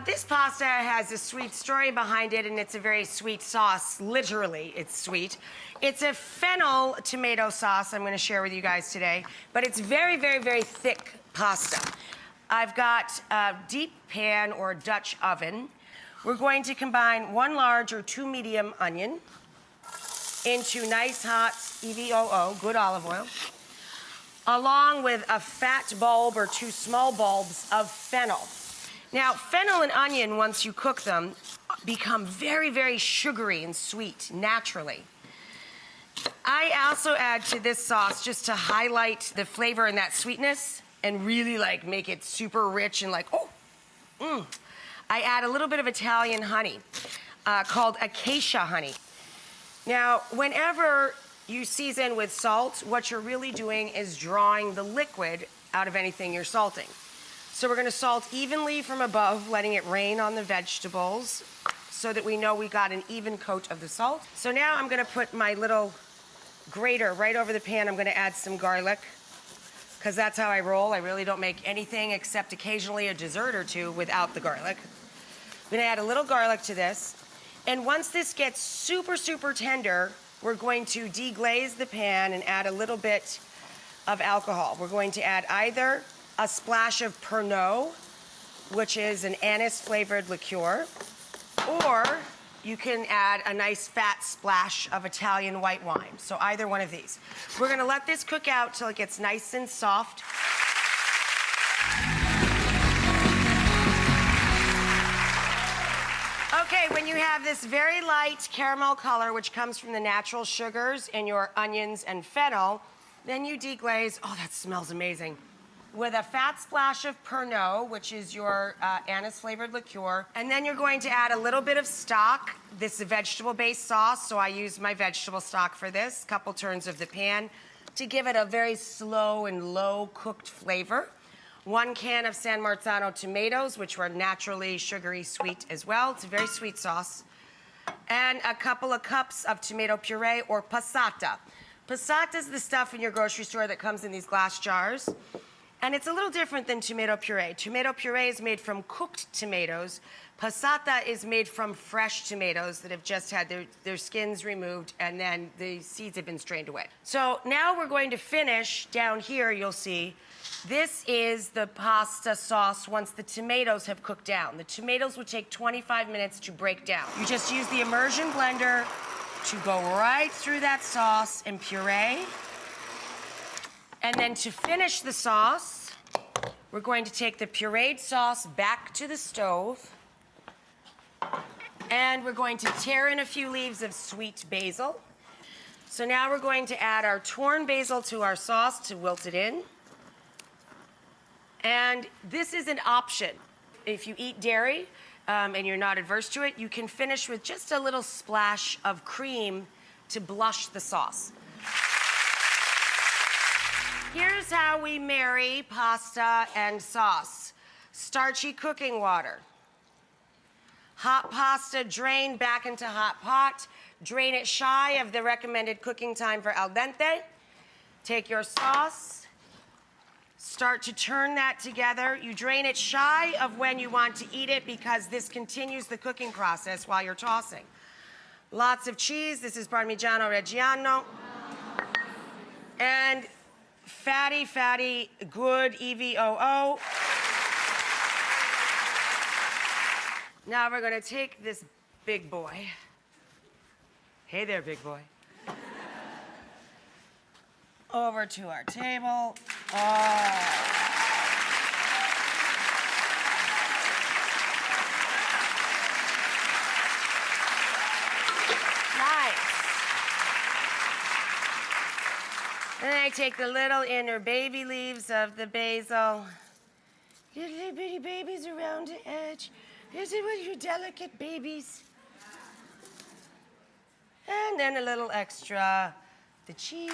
This pasta has a sweet story behind it, and it's a very sweet sauce. Literally, it's sweet. It's a Fennel-Tomato sauce I'm going to share with you guys today, but it's very, very, very thick pasta. I've got a deep pan or Dutch oven. We're going to combine 1 large or 2 medium onion into nice hot EVOO, good olive oil, along with a fat bulb or 2 small bulbs of fennel. Now, fennel and onion, once you cook them, become very, very sugary and sweet naturally. I also add to this sauce, just to highlight the flavor and that sweetness and really like make it super rich and like, I add a little bit of Italian honey called acacia honey. Now, whenever you season with salt, what you're really doing is drawing the liquid out of anything you're salting. So we're gonna salt evenly from above, letting it rain on the vegetables so that we know we got an even coat of the salt. So now I'm gonna put my little grater right over the pan. I'm gonna add some garlic, because that's how I roll. I really don't make anything except occasionally a dessert or two without the garlic. I'm gonna add a little garlic to this. And once this gets super, super tender, we're going to deglaze the pan and add a little bit of alcohol. We're going to add either a splash of Pernod, which is an anise-flavored liqueur, or you can add a nice fat splash of Italian white wine. So either one of these. We're gonna let this cook out till it gets nice and soft. Okay, when you have this very light caramel color, which comes from the natural sugars in your onions and fennel, then you deglaze. Oh, that smells amazing. With a fat splash of Pernod, which is your anise-flavored liqueur. And then you're going to add a little bit of stock. This is a vegetable-based sauce, so I use my vegetable stock for this. Couple turns of the pan to give it a very slow and low-cooked flavor. 1 can of San Marzano tomatoes, which were naturally sugary sweet as well. It's a very sweet sauce. And a couple of cups of tomato puree or passata. Passata is the stuff in your grocery store that comes in these glass jars. And it's a little different than tomato puree. Tomato puree is made from cooked tomatoes. Passata is made from fresh tomatoes that have just had their skins removed and then the seeds have been strained away. So now we're going to finish down here, you'll see. This is the pasta sauce once the tomatoes have cooked down. The tomatoes will take 25 minutes to break down. You just use the immersion blender to go right through that sauce and puree. And then to finish the sauce, we're going to take the pureed sauce back to the stove. And we're going to tear in a few leaves of sweet basil. So now we're going to add our torn basil to our sauce to wilt it in. And this is an option. If you eat dairy and you're not adverse to it, you can finish with just a little splash of cream to blush the sauce. Here's how we marry pasta and sauce. Starchy cooking water. Hot pasta, drain back into hot pot. Drain it shy of the recommended cooking time for al dente. Take your sauce. Start to turn that together. You drain it shy of when you want to eat it because this continues the cooking process while you're tossing. Lots of cheese. This is Parmigiano Reggiano. And fatty, fatty, good EVOO. Now we're gonna take this big boy. Hey there, big boy. Over to our table. Oh. Then I take the little inner baby leaves of the basil. Your little bitty babies around the edge. Here's it with your delicate babies. And then a little extra, the cheese.